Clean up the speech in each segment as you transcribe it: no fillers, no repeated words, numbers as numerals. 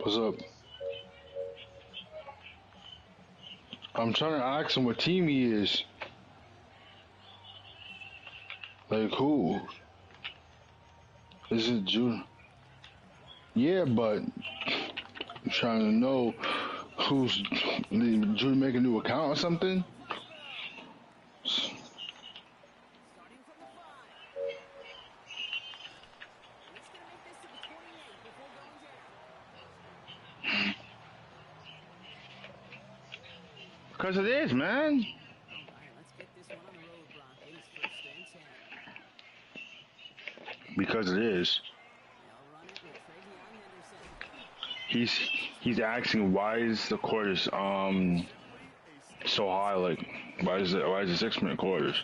What's up? I'm trying to ask him what team he is. Like who? Is it June? Yeah, but I'm trying to know who's did June make a new account or something? Because it is, man. Because it is. He's asking why is the quarters so high? Like why is it 6 minute quarters?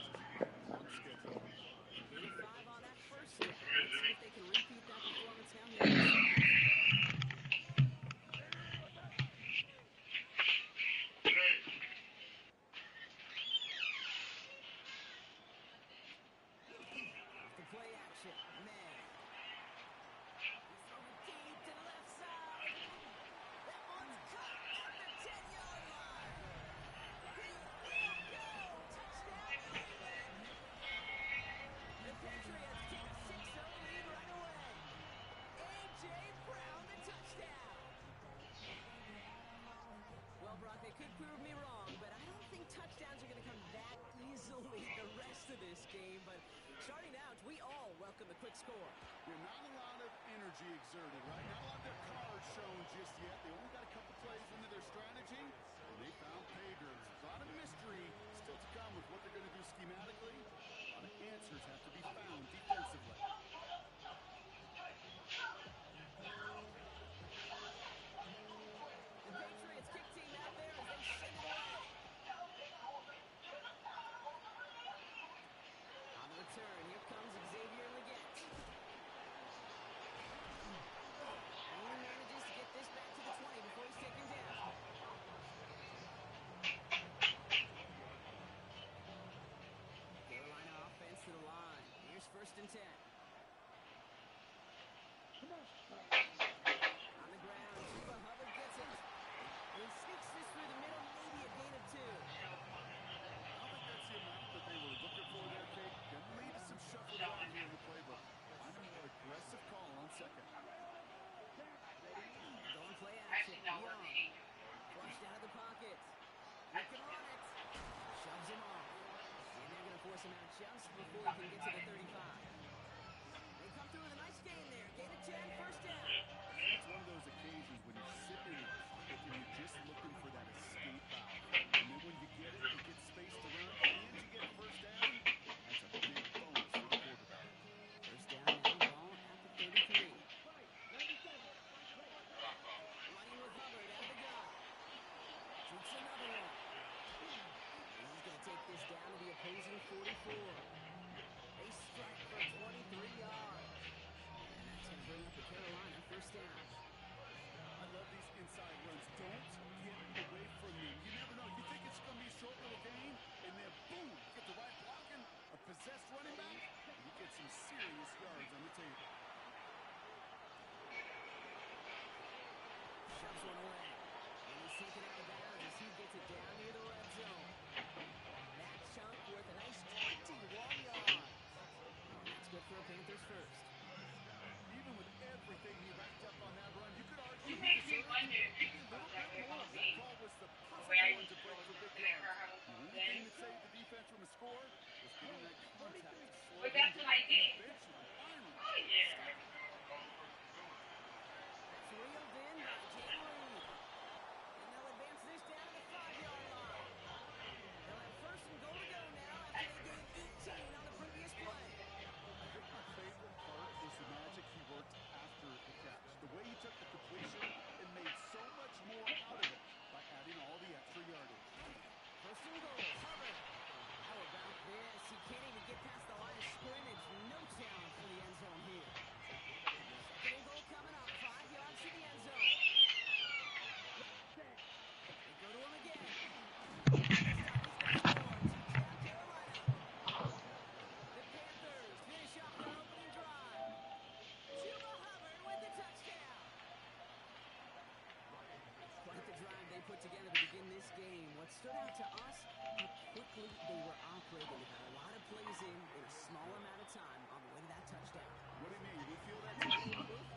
together to begin this game. What stood out to us, how quickly they were operating. They got a lot of plays in a small amount of time on the way to that touchdown. What do you mean? You feel that tempo in the booth?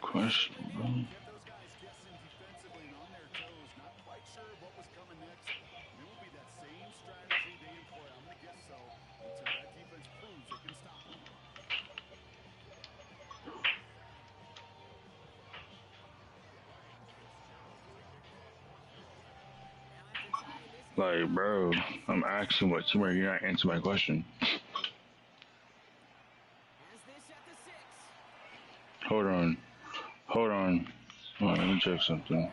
Question, bro. Kept those guys guessing defensively and on their toes, not quite sure what was coming next. It will be that same strategy they employ. I'm going to guess so until that defense proves it can stop them. Like, bro, I'm asking what team are you not answering my question? Hold on. Hold on. Let me check something.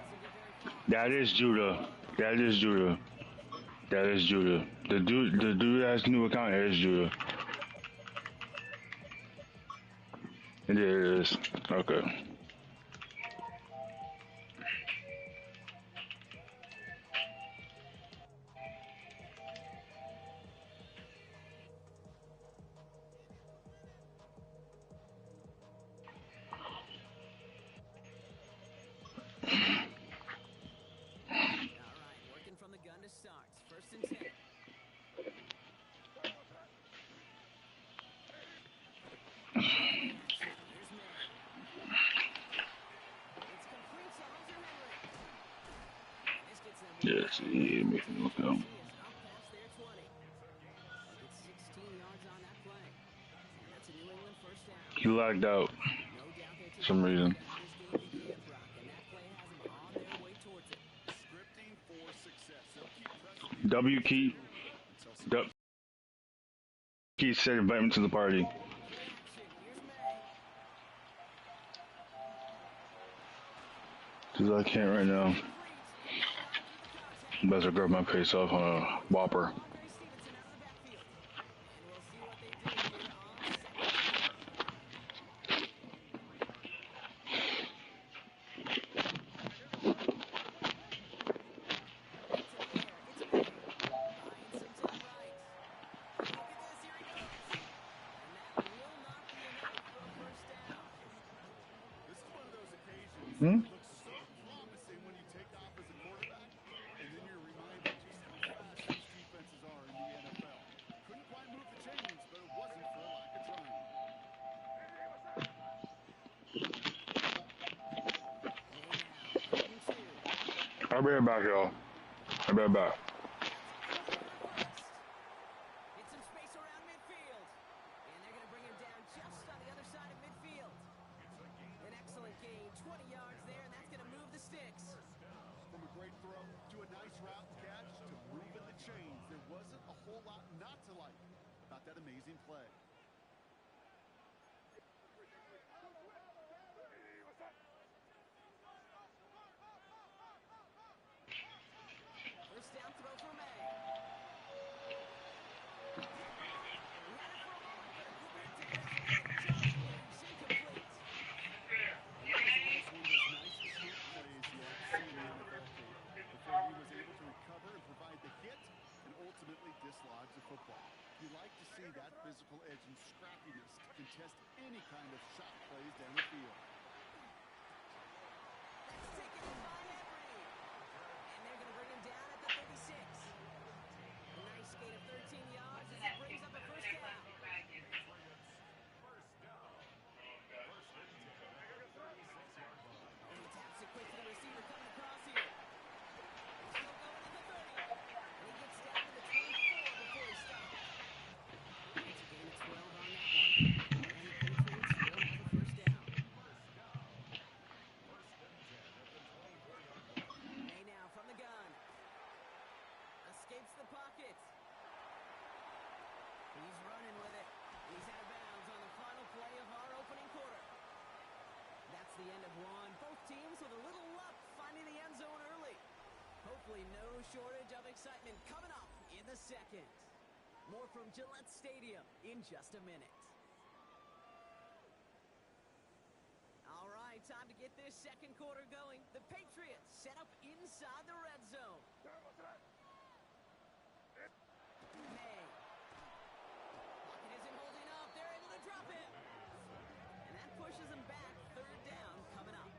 That is Judah. That is Judah. That is Judah. The dude that has a new account is Judah. It is. Okay. Yes, he making it look out. He lagged out for some reason. W key. W key said invite me to the party. Cause I can't right now. Better grab my pace off on a Whopper. Hmm? I'll be right back, y'all. I'll be right back. No shortage of excitement coming up in the second. More from Gillette Stadium in just a minute. All right, time to get this second quarter going. The Patriots set up inside the red zone. May. Pocket isn't holding up. They're able to drop him. And that pushes him back. Third down coming up.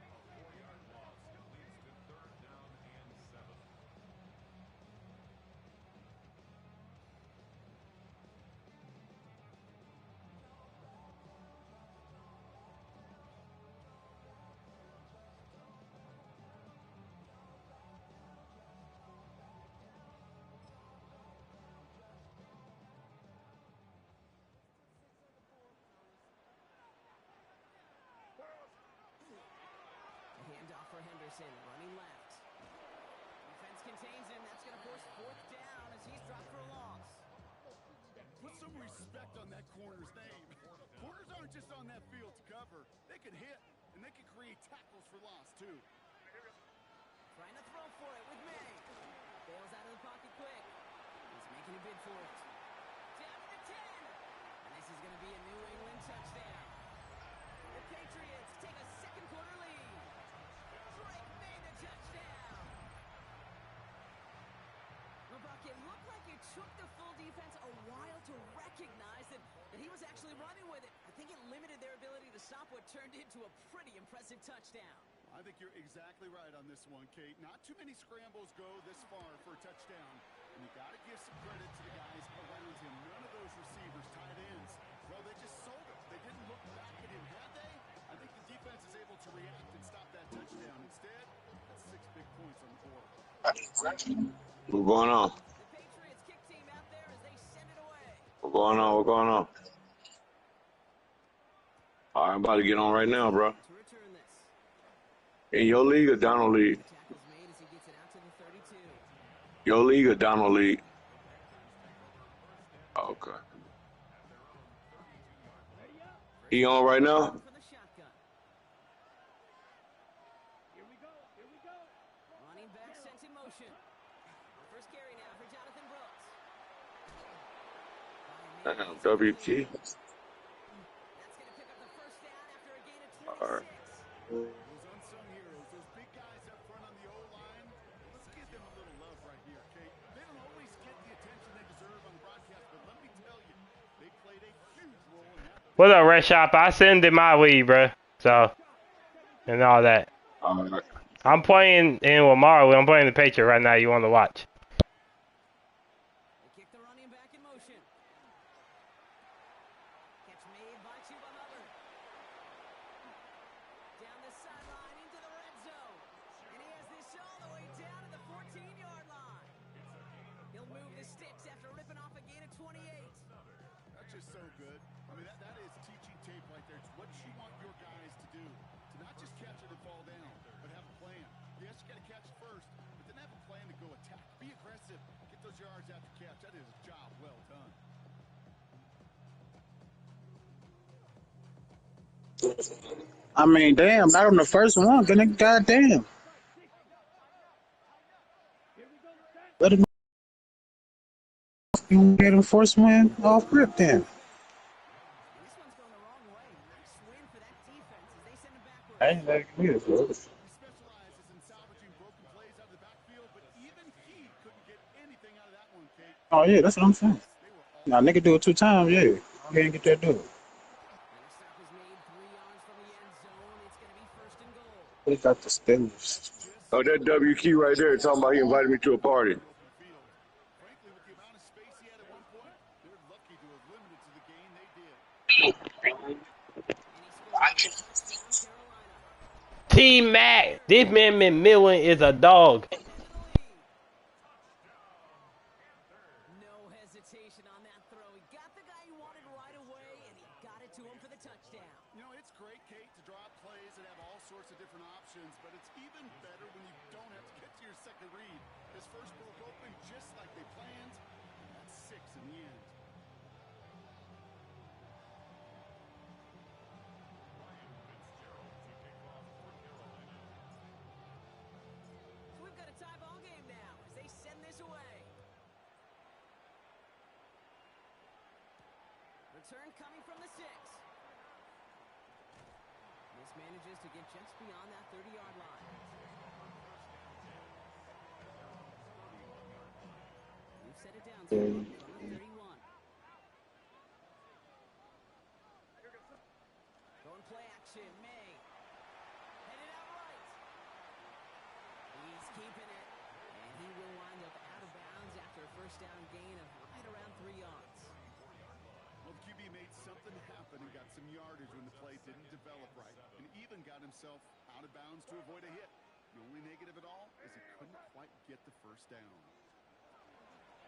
some respect on that corner's name. Corners aren't just on that field to cover. They can hit, and they can create tackles for loss, too. Trying to throw for it with May. Bails out of the pocket quick. He's making a bid for it. Down to the 10. And this is going to be a New England touchdown. The Patriots take a second quarter lead. Drake made the touchdown. Well, Brock, it looked like it took the full defense a while to recognize that he was actually running with it. I think it limited their ability to stop what turned into a pretty impressive touchdown. I think you're exactly right on this one, Kate. Not too many scrambles go this far for a touchdown. And you got to give some credit to the guys around him. None of those receivers, tight ends, well, they just sold it. They didn't look back at him, had they? I think the defense is able to react and stop that touchdown. Instead, that's 6 big points on the board. What's going on? The Patriots kick team out there as they send it away. What's going on? What's going on? All right, I'm about to get on right now, bro. To return this. In your league or Donald League? Tackle's made as he gets it out to the 32. Your league or Donald League? Okay. He on right now? For the shotgun. Here we go. Running back sent in motion. First carry now for Jonathan Brooks. WT. That's going to pick up the first down after a gain of 26. All right. Those unsung heroes, those big guys up front on the O-line, let's give them a little love right here, Kate. They don't always get the attention they deserve on the broadcast, but let me tell you, they played a huge role in that. What's up, Red Shop? I send in my league, bro. So, and all that. All right. I'm playing in with Mario. I'm playing the Patriot right now. You want to watch? They kick the running back in motion. Catch made by Chuba Hubbard. Down the sideline into the red zone. And he has this all the way down to the 14-yard line. He'll move the sticks after ripping off a gain of 28. That's just so good. I mean, that is teaching tape right there. It's what you want your guys to do. To not just catch it and fall down, but have a plan. Yes, you got to catch it first, but then have a plan to go attack. Be aggressive. Get those yards after catch. That is a job well done. I mean, damn, not on the first one. Goddamn. Let him get him first one off rip then. And this one's going the wrong way. Nice win for that defense as they send him backward. I ain't letting you get it, bro. He specializes in salvaging broken plays out of the backfield, but even he couldn't get anything out of that one, Kate. Oh, yeah, that's what I'm saying. They were all Now, nigga do it 2 times, yeah. Go ahead and get that do it. And a stop is made 3 yards from the end zone. It's going to be first and goal. We got the Steelers. Oh, that WQ right there talking about he invited me to a party. open field. Frankly, with the amount of space he had at one point, they're lucky to have limited to the gain they did. And he scores Carolina. T-Mac. This man McMillan is a dog. No hesitation on that throw. He got the guy he wanted right away, and he got it to him for the touchdown. You know, it's great, Kate, to draw up plays and have all sorts of different options, but it's even better when you don't have to get to your second read. His first broke open just like they planned. That's 6 in the end. So we've got a tie ball game now as they send this away. Return coming from the 6. This manages to get just beyond that 30-yard line. We've set it down to from the 31. Going play action, May. Headed out right. He's keeping it, and he will wind up out of bounds after a first down gain of right around 3 yards. Well, the QB made something happen and got some yardage when the play didn't develop right, and even got himself out of bounds to avoid a hit. The only negative at all is he couldn't quite get the first down.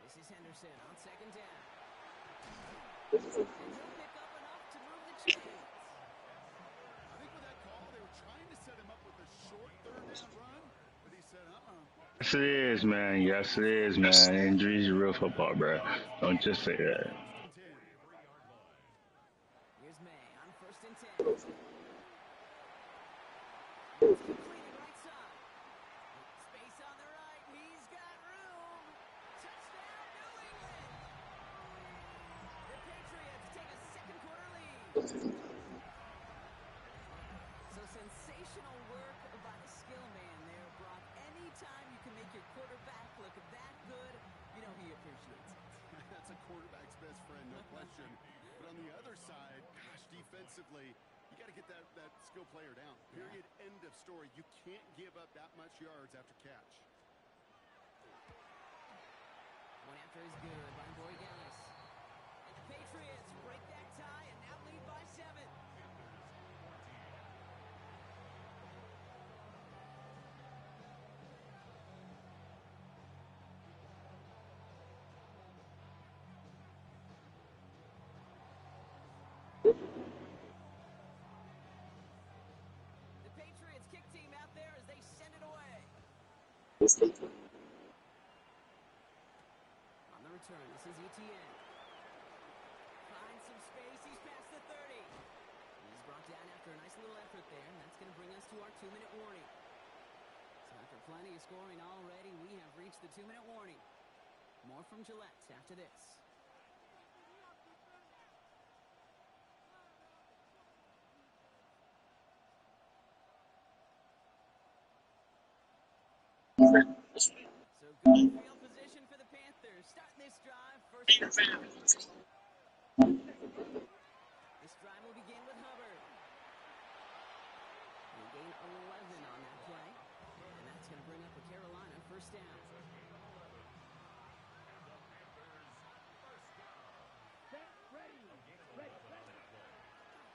This is Henderson on second down. And he'll pick up enough to move the chains. I think with that call, they were trying to set him up with a short third down run, but he said, Yes, it is, man. Yes, it is, man. Injuries are real football, bro. Don't just say that. So sensational work by the skill man there, Brock. Anytime you can make your quarterback look that good, you know he appreciates it. That's a quarterback's best friend, no question. But on the other side, gosh, defensively, you got to get that skill player down. Period. End of story. You can't give up that much yards after catch. One after is good by Borregales. And the Patriots break that tie and now lead by 7. The Patriots kick team out there as they send it away. On the return, this is Etienne. Finds some space, he's past the 30. He's brought down after a nice little effort there, and that's going to bring us to our 2-minute warning. So after plenty of scoring already, we have reached the 2-minute warning. More from Gillette after this. So good field position for the Panthers. Starting this drive, first and 10. This drive will begin with Hubbard. They gain 11 on that play. And that's going to bring up a Carolina first down.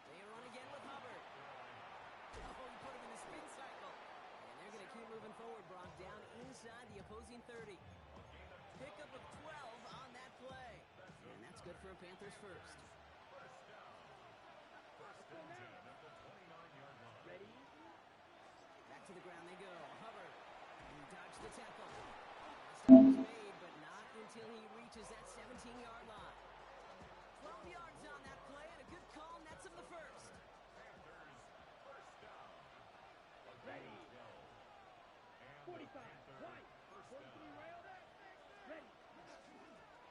They run again with Hubbard. Oh, he put him in the spin cycle. And they're going to keep moving forward, Brock, down inside the opposing 30. Pickup of 12 on that play. And that's good for a Panthers first. Back to the ground they go. Hubbard. He dodged the tackle. The stop was made, but not until he reaches that 17-yard line. 12 yards on that play, and a good call nets him the first.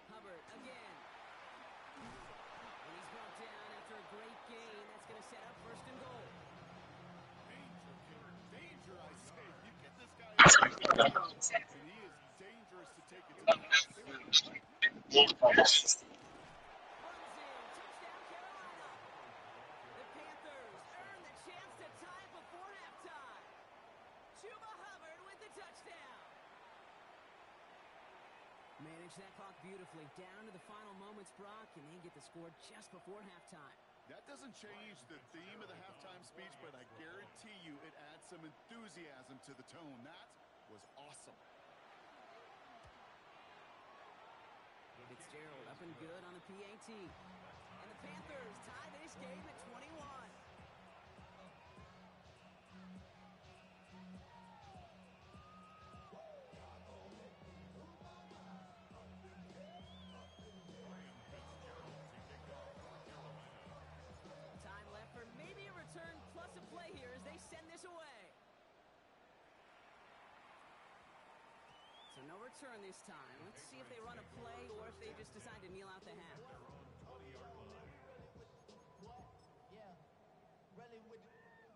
Hubbard again. And he's brought down after a great gain. That's going to set up first and goal. Danger, I say. You get this guy in the field, and he is dangerous to take it to the house. Runs in. Touchdown, Carolina. The Panthers earn the chance to tie before halftime. Chuba Hubbard with the touchdown. Manage that clock beautifully. Down to the final moments, Brock, and they get the score just before halftime. That doesn't change the theme of the halftime speech, but I guarantee you it adds some enthusiasm to the tone. That was awesome. Fitzgerald up and good on the PAT. And the Panthers tie this game at 21. Time left for maybe a return plus a play here as they send this away. So no return this time. Let's see if they run a play or if they just decide to kneel out the half.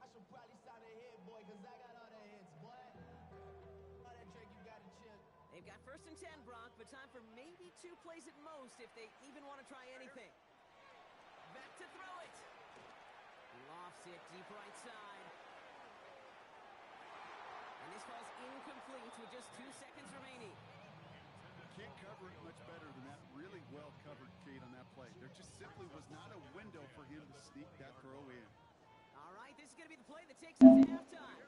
I should probably sign a hit, boy, because I got all the hits, boy. All that Drake, you got to chill. They've got first and 10, Brock, but time for maybe 2 plays at most if they even want to try anything. Back to throw it. Lofts it deep right side. And this falls incomplete with just 2 seconds remaining. Can't cover it much better than that. Really well covered, Kate, on that play. There just simply was not a window for him to sneak that throw in. All right, this is going to be the play that takes us to halftime.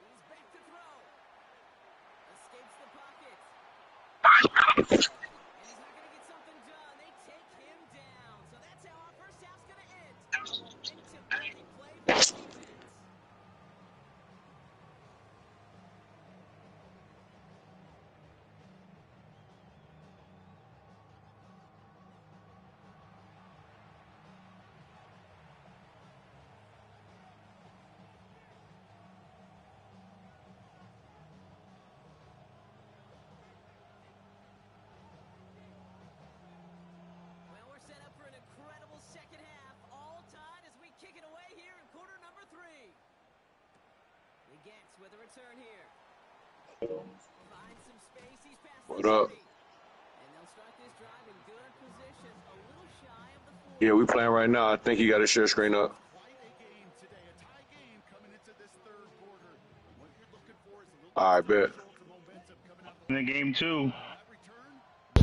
He's back to throw. Escapes the pocket. And he's not going to get something done. They take him down. So that's how our first half's going to end. Momentum-building play for the defense. turn here. Finds some space. He's past What the up? 30. And they'll start this drive in good position. A little shy of the 40. Yeah, we playing right now. I think you got to share screen up. Quite a game today, a tie game coming into this third quarter. What you're looking for is a little I bit bet. of control to momentum coming out In the game too. that return.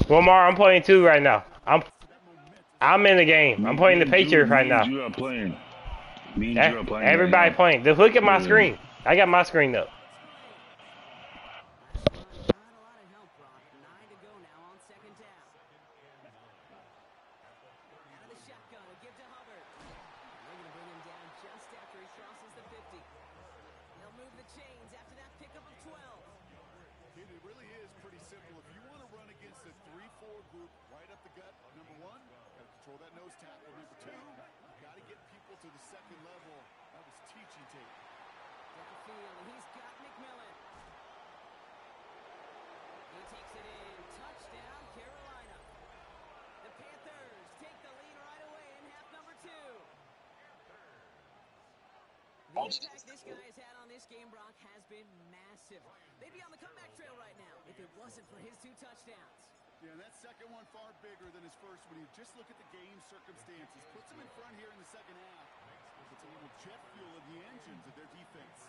Lamar, I'm playing 2 right now. So that momentum. I'm in the game. I'm playing the Patriots right Me and now. Judah are playing. Me and Judah are playing right Everybody now. playing. Just look at my Yeah. screen. I got my screen up. Last run, not a lot of help, Brock. 9 to go now on second down. Out of the shotgun, a give to Hubbard. They're going to bring him down just after he crosses the 50. They'll move the chains after that pickup of 12. It really is pretty simple. If you want to run against a 3-4 group right up the gut, number one, got to control that nose tackle. Number two, got to get people to the second level. That was teaching tape. Downfield, he's got McMillan. He takes it in. Touchdown, Carolina. The Panthers take the lead right away in half number 2. The impact this guy has had on this game, Brock, has been massive. They'd be on the comeback trail right now if it wasn't for his 2 touchdowns. Yeah, and that second one far bigger than his first when you just look at the game circumstances. Puts him in front here in the second half. Puts a little jet fuel in the engines of their defense.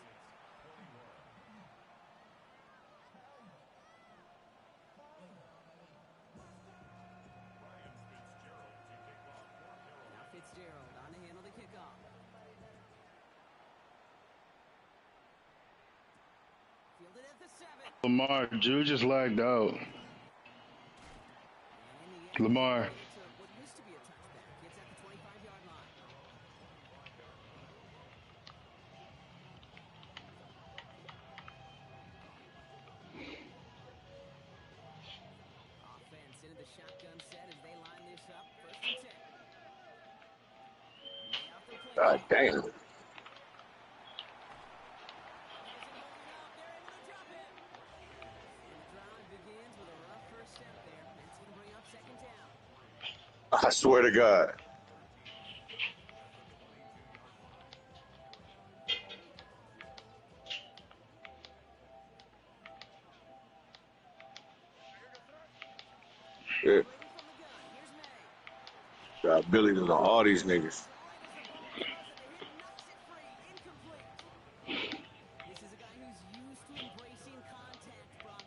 Now Fitzgerald on to handle the kickoff. Fielded at the 7. Lamar, Judah just lagged out. And in the end, Lamar. to what used to be a touchback. Gets at the 25-yard line. Offense into the shotgun set as they line this up. First and 10. Lay out the play. God damn. Isn't holding up. They're able to drop it. And the drive begins with a rough first step there. That's going to bring up second down. I swear to God. Yeah. Waiting from the gun. Here's May. Got abilities on all these niggas. This is a guy who's used to embracing contact, Brock.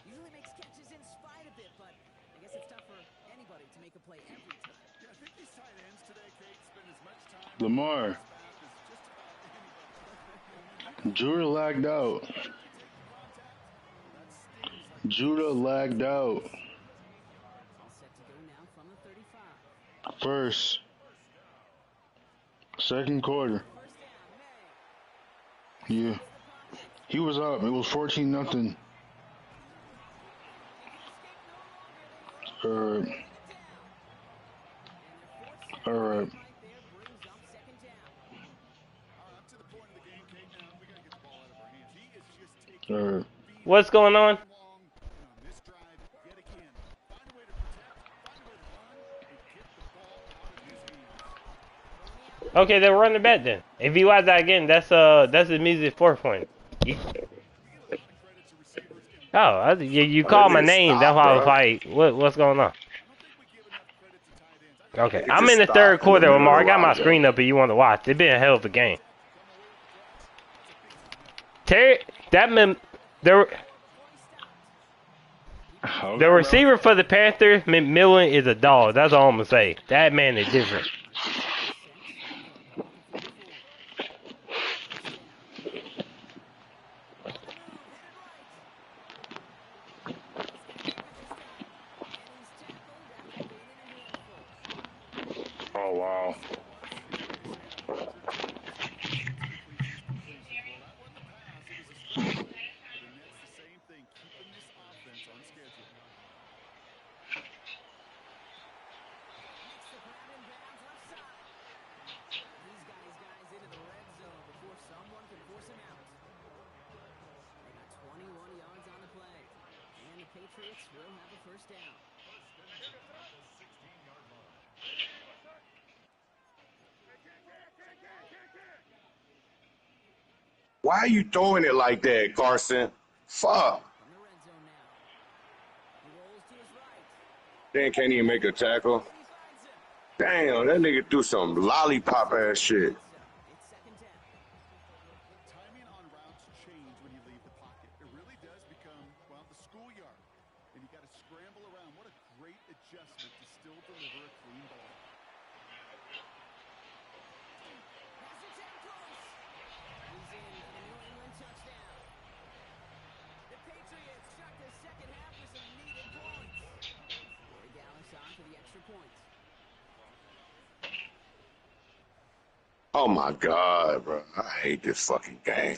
Usually makes catches in spite of it, but I guess it's tough for anybody to make a play every time. Yeah, I think these tight ends today, Kate, spend as much time Lamar. as just about anybody. Judah lagged out. Judah lagged out. All set to go now from the 35. First. Second quarter. First down, May. Yeah. He was up. It was 14-0. Alright. Alright. Right there brings up second down. Up to the point of the game, Kate, now we got to get the ball out of our hands. He is just taking Alright. What's going on? long. And on this drive, yet again, find a way to protect, find a way to run, and get the ball out of his hands. Okay, then run the bet then. If he watch that again, that's the music 4 point. You called my name. That's why I was like, what's going on? Okay, I'm in the third quarter, Lamar. I got my screen up if you want to watch. It's been a hell of a game. Terry, the receiver for the Panthers, McMillan, is a dog. That's all I'm gonna say. That man is different. Oh, wow. Patriots will have a first down. Why are you throwing it like that, Carson? Fuck. From the red zone now. He rolls to his right. Then can't even make a tackle. And he finds him. Damn, that nigga threw some lollipop ass shit. So, it's second down. Timing on routes change when you leave the pocket. It really does become, well, the schoolyard. And you got to scramble around. What a great adjustment to still deliver a clean ball. Pass attempt close. He's in for the New England touchdown. The Patriots start the second half with some needed points. Corey Dallas on for the extra point. Oh my god, bro. I hate this fucking game.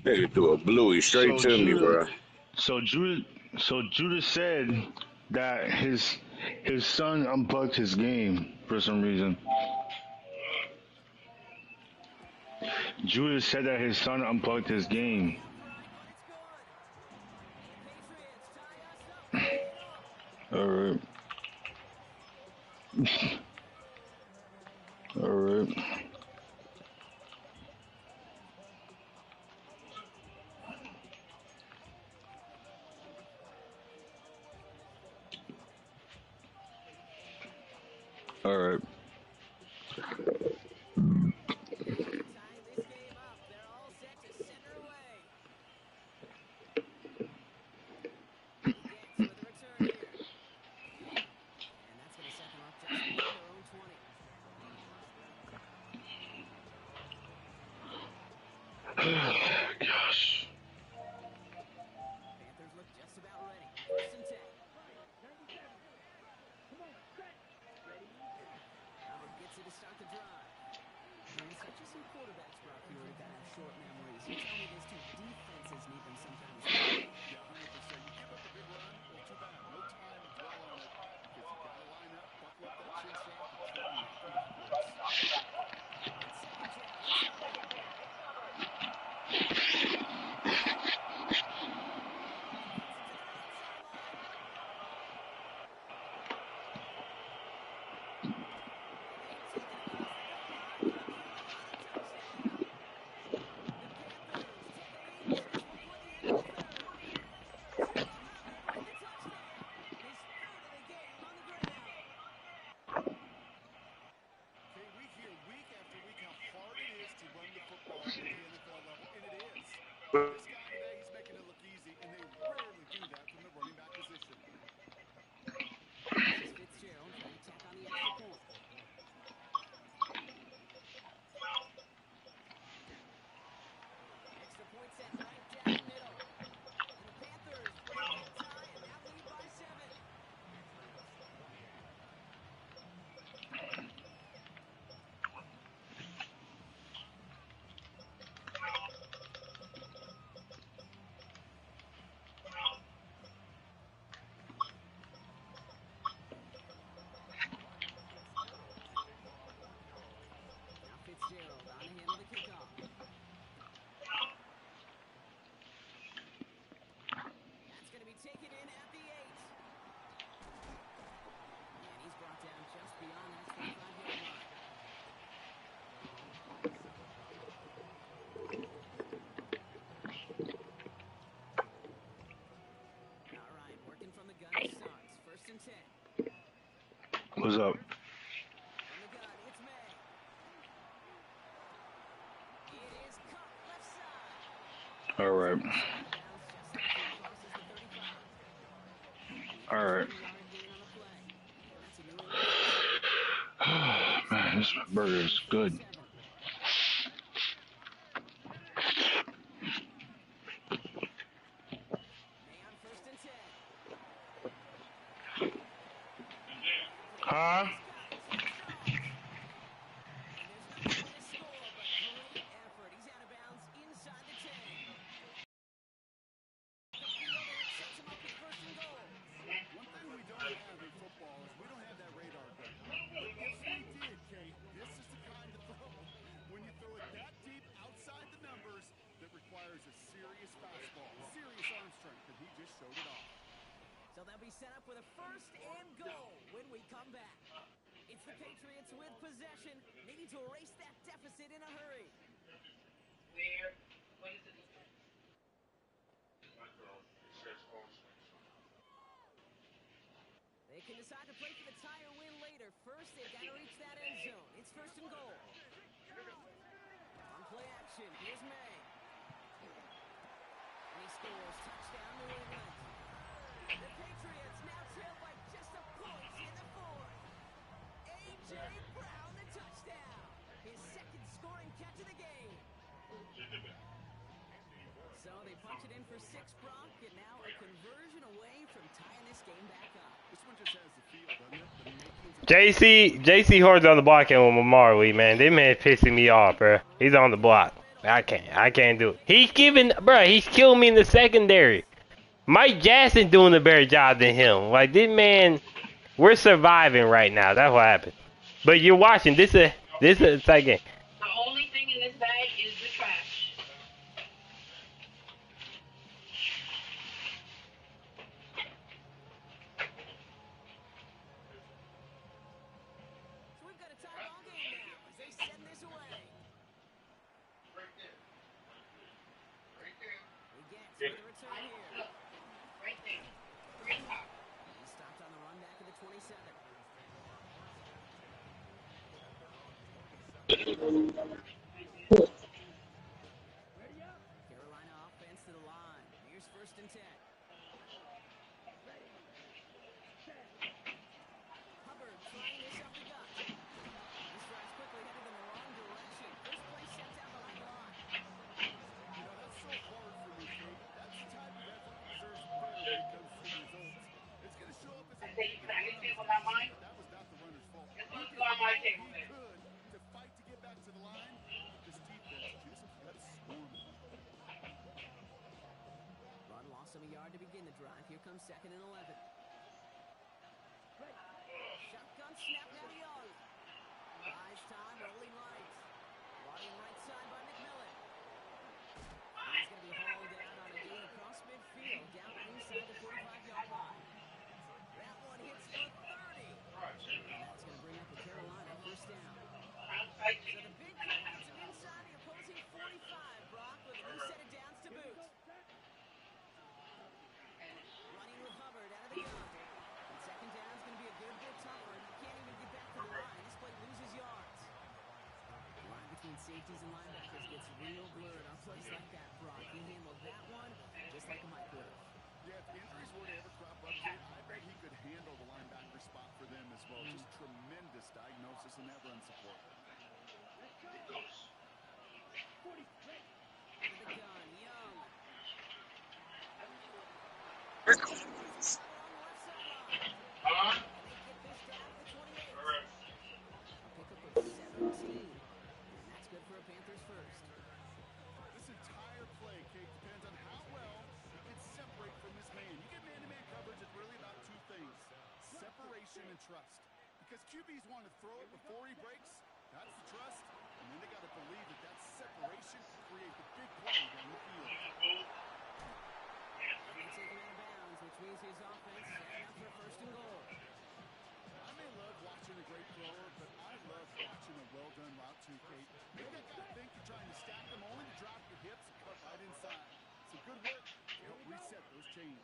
Nigga threw a bluey straight So to me, bro. Judah said that his son unplugged his game for some reason. Judah said that his son unplugged his game. All right. All right. All right. Gosh. Panthers look just about ready. First and 10. Howard gets it to start the drive. And it's not just some quarterbacks, Brock, here that got short memories. You tell me these two defenses need them sometimes. Yeah, 100%. You give up a big run, well, too bad. No time to dwell on it. Because you got to line up, buckle up that chin strap, and try to knock them backwards. It's second down. Okay, we hear week after week how hard it is to run the football at the NFL level, and it is. This guy today, he's making it look easy, and they rarely do that from the running back position. This is Fitzgerald trying to tack on the extra point. Extra point set right down the middle. And the Panthers break that tie and now lead by 7. Now Fitzgerald on to handle the kickoff. That's going to be taken in at the 8. And he's brought down just beyond that 25-yard line. All right, working from the gun he starts. First and 10. What's up? From the gun, it's May. It is cut left side. All right. Bounce just after he crosses the 35. All right. 2-yard gain on the play. That's a New England Man, this burger is good. 7. May on first and 10. Huh? He's out of bounds inside the 10. Sets him up with first and goal. One thing we don't have in football is we don't have that radar gun. If we did, Kate, this is the kind of throw. When you throw it that deep outside the numbers, that requires a serious fastball, serious arm strength, and he just showed it off. So they'll be set up with a first and goal when we come back. It's the Patriots with possession, needing to erase that deficit in a hurry. They can decide to play for the tie or win later. First, they've got to reach that end zone. It's first and goal. On play action, here's May. And he scores. Touchdown, New England. The Patriots now trail by just a point in the fourth. A.J. Brown, the touchdown. His second scoring catch of the game. So they punch it in for 6, Brock, and now a conversion away from tying this game back up. This one just has the feel, doesn't it? The makings of JC Horde's on the block and with Marley, man. This man pissing me off, bro. He's on the block. I can't do it. He's killing me in the secondary. Mike Jackson doing a better job than him. Like, this man, we're surviving right now. That's what happened. But you're watching. This is a tight game. The only thing in this bag is the trash. So we've got a tie ball game now as they send this away. We get to the return here. Right there. Green top. He stopped on the run back of the 27. Carolina offense to the line. Here's first and 10. Hubbard trying this up the gut. This drive's quickly headed in the wrong direction. First play set down behind the line. You know, that's so hard for me, Kate. That's the type of effort that deserves credit when it comes to results. It's going to show up as a I say you put on your table, not mine. that was not the runner's fault. This one's on my table He there. could to fight to get back to the line. This defense just kept swarming. Run lost him a yard to begin the drive. Here comes second and 11. Shotgun snap now to Young. Buys time, rolling right. Brought in right side by McMillan. And he's going to be hauled down on a gain across midfield, down inside the 45-yard line. That one hits the 30. And that's going to bring up the Carolina first down. So the big play gets him inside the opposing 45, Brock, with a new set of downs to boot. Running with Hubbard out of the gun. And second down's going to be a good bit tougher. He can't even get back to the line. This play loses yards. The line between safeties and linebackers gets real blurred on plays like that, Brock. He handled that one just like a Mike would have. Yeah, if injuries were to ever crop up, Kate, I bet he could handle the linebacker spot for them as well. Just tremendous diagnosis in that run support. With the gun, Young. This entire play, Kate, depends on how well he can separate from his man. You get man-to-man coverage, it's really about two things, separation and trust. Because QBs want to throw it before he breaks, that's the trust, and then they got to believe that that separation can create the big play down the field. Which means his offense setting up for first and goal. I may love watching a great thrower, but I love watching a well-done route too, Kate. Maybe I got to think you're trying to stack them only to drop your hips and cut right inside. So good work to help reset those chains.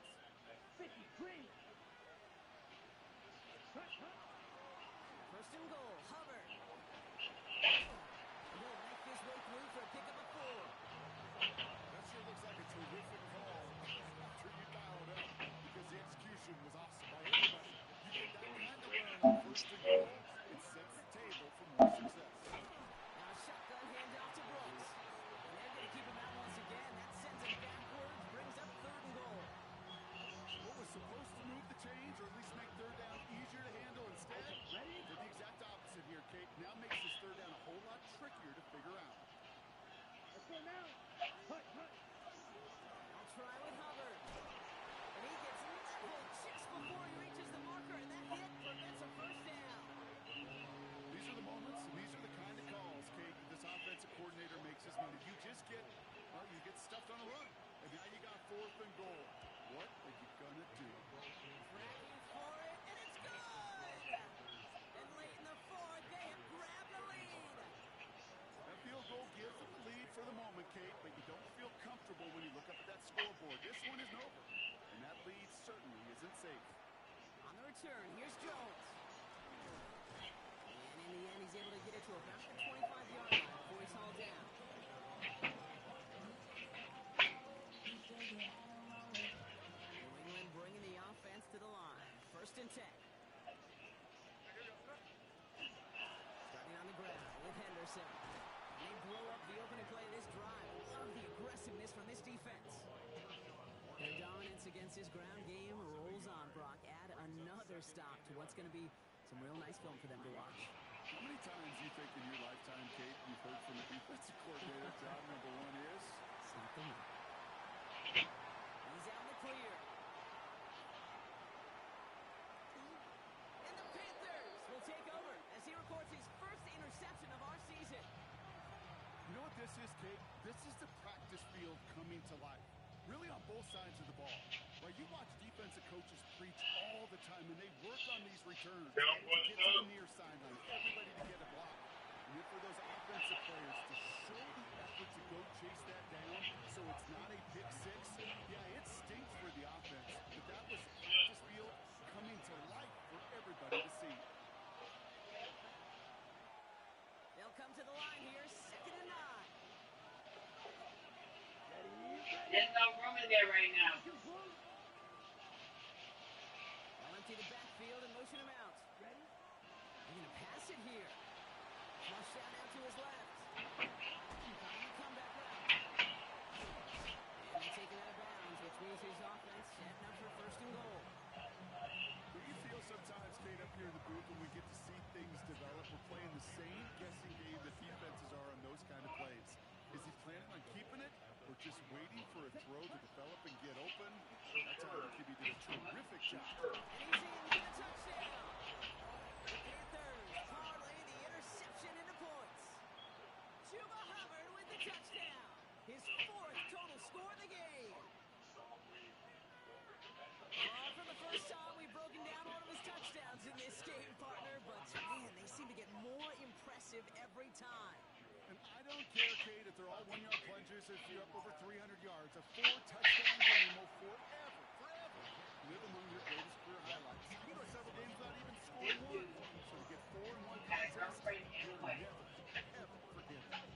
First and goal, Hubbard. And he'll make his way through for a pickup of 4. That sure looks like a terrific call after you dialed up because the execution was awesome by everybody. You get down behind the run, first and goal, it sets the table for more success. Now a shotgun handoff to Brooks. And they're going to keep him out once again. That sends him backwards, brings up third and goal. What was supposed to move the chains or at least make third down easier to handle instead did the exact opposite here, Kate. Now makes this third down a whole lot trickier to figure out. I'll try with Hubbard. And he gets leveled just before he reaches the marker, and that hit prevents a first down. These are the moments and these are the kind of calls, Kate, that this offensive coordinator makes us know that you just get, well, you get stuffed on a run. And now you got fourth and goal. What are you going to do? Tracking for it, and it's good! And late in the safe. On the return, here's Jones. And in the end, he's able to get it to about the 25-yard line before he's hauled down. New England bringing the offense to the line. 1st and 10. Starting on the ground with Henderson. And they blow up the opening play of this drive. Love the aggressiveness from this defense. Their dominance against his ground game rolls on, Brock. Add another stop to what's going to be some real nice film for them to watch. How many times do you think in your lifetime, Kate, you've heard from the defensive coordinator, job number 1 is? Stop the run. He's out in the clear. And the Panthers will take over as he records his first interception of our season. You know what this is, Kate? This is the practice field coming to life. Really on both sides of the ball. Right, you watch defensive coaches preach all the time, and they work on these returns to get to the near sideline, everybody to get a block. And then for those offensive players to show the effort to go chase that down so it's not a pick six, yeah, it stinks for the offense, but that was practice field coming to life for everybody to see. They'll come to the line here, 2nd and 9. There's no room in there right now. They'll empty the backfield and motion him out. They're going to pass it here. Flush out now to his left. Come back route. And they take it out of bounds, which means his offense setting up for 1st and goal. Do you feel sometimes, Kate, up here in the booth when we get to see things develop, we're playing the same guessing game that defenses are on those kind of plays? Is he planning on keeping it or just waiting for a throw to develop and get open? That time the QB did a terrific job. And he's in for the touchdown. The Panthers parlay the interception into points. Chuba Hubbard with the touchdown. His 4th total score of the game. For the first time, we've broken down one of his touchdowns in this game, partner. But, man, they seem to get more impressive every time. And I don't care, Kate, if they're all 1-yard plungers, if you're up over 300 yards. A 4-touchdown game will forever live among your greatest career highlights. You can go several games without even scoring one. So to get 4 in one contest, you'll never, ever forget it.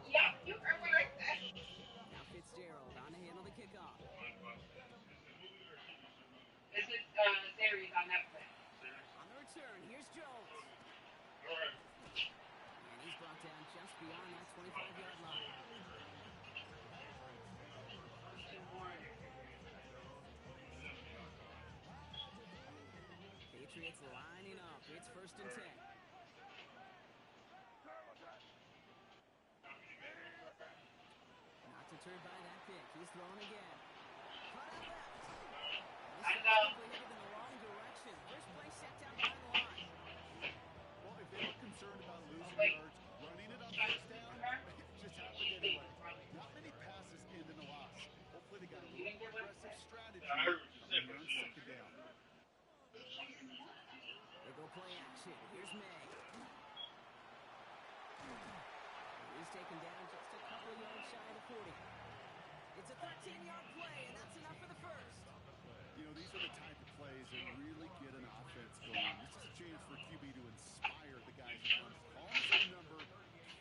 Yeah, you heard what I said. Now Fitzgerald on to handle the kickoff. This is series on Netflix. On the return, here's Jones. And he's brought down just beyond that 25-yard line. Patriots lining up. It's 1st and 10. Not deterred by that pick. He's throwing again. Cut out left. I know. Headed in the wrong direction. First play set down behind the line. Well, if they were concerned about losing yards, running it on 1st down, it just happened anyway. Not many passes ended in a loss. Hopefully they got a little more aggressive strategy on 2nd down. They go play action. Here's May. He's taken down just a couple of yards shy of the 40. It's a 13-yard play, and that's enough for the 1st. You know, these are the type of plays that really get an offense going. This is a chance for QB to inspire the guys around him. Call his own number,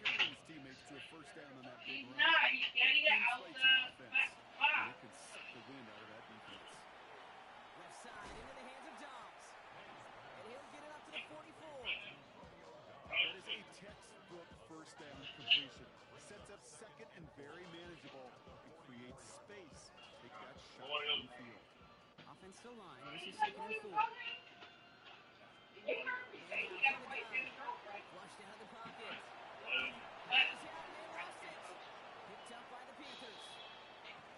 carry his teammates to a 1st down on that big He's run. not. He's getting it out Inflates the an offense. And box. it can suck the wind out of that defense. Left side into the hands of Dobbs. And he'll get it up to the 44. That is a textbook 1st down completion. Sets up 2nd and very manageable. It creates space. Take that shot downfield. Offensive line. This is 2nd and 4. You heard me say he got to play his girlfriend. Flushed out of the pocket. Goes out and they lost it. Picked up by the Panthers.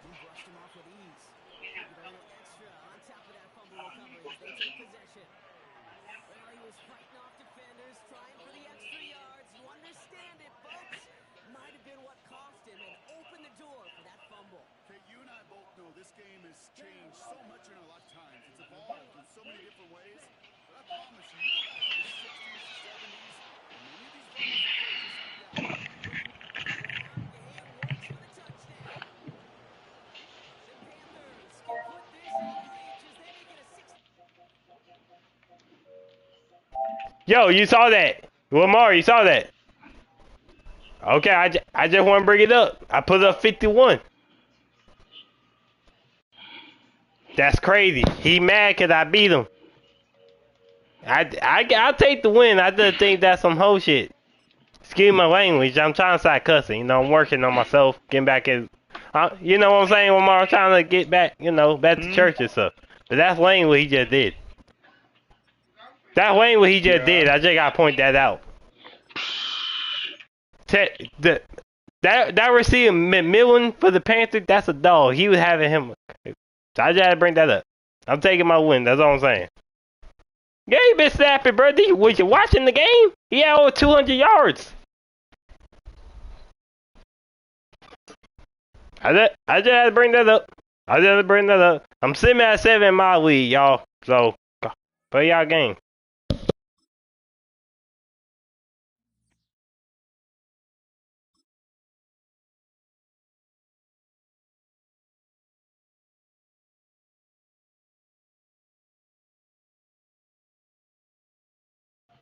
Who brushed him off with ease. Give it a little extra on top of that fumble recovery as they take possession. Well, he was fighting off defenders, trying for the extra yards. You understand it, folks. Might have been what cost him and opened the door for that fumble. Okay, you and I both know this game has changed so much in our lifetime. evolved in so many different ways. But I promise you, you go back to the 60s, 70s, and many of these fumbles occurred just like that. Looking to throw it out, and works for the touchdown. The Panthers can put this out of reach as they make it a 6. Yo, you saw that. Lamar, you saw that. Okay, I just want to bring it up. I put up 51. That's crazy. He mad because I beat him. I'll take the win. I just think that's some whole shit. Excuse my language. I'm trying to start cussing. You know, I'm working on myself. Getting back in. You know what I'm saying, Lamar? I'm trying to get back, you know, back to church and stuff. But that's lame what he just did. That's lame what he just did. I just got to point that out. That receiver McMillan for the Panthers, that's a dog. He was having him. So I just had to bring that up. I'm taking my win. That's all I'm saying. Yeah, he been snapping, bro. Was you watching the game? He had over 200 yards. I just had to bring that up. I'm sitting at 7 in my league, y'all. So, play y'all game.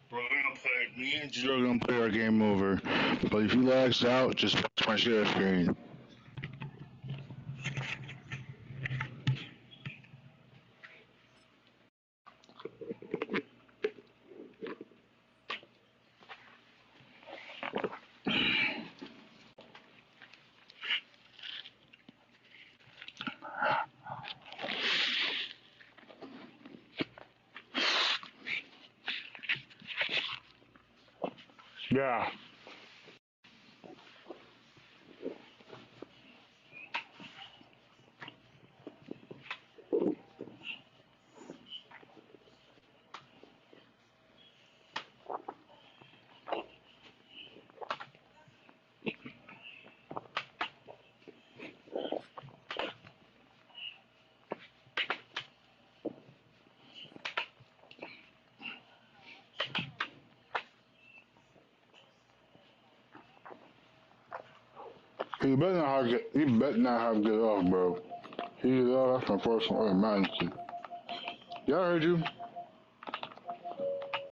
Bro, we're gonna play. Me and Gio are gonna play our game over. But if he lags out, just press my share screen. Yeah. He better not have get off, bro. He get off, that's my personal emergency. Yeah, I heard you.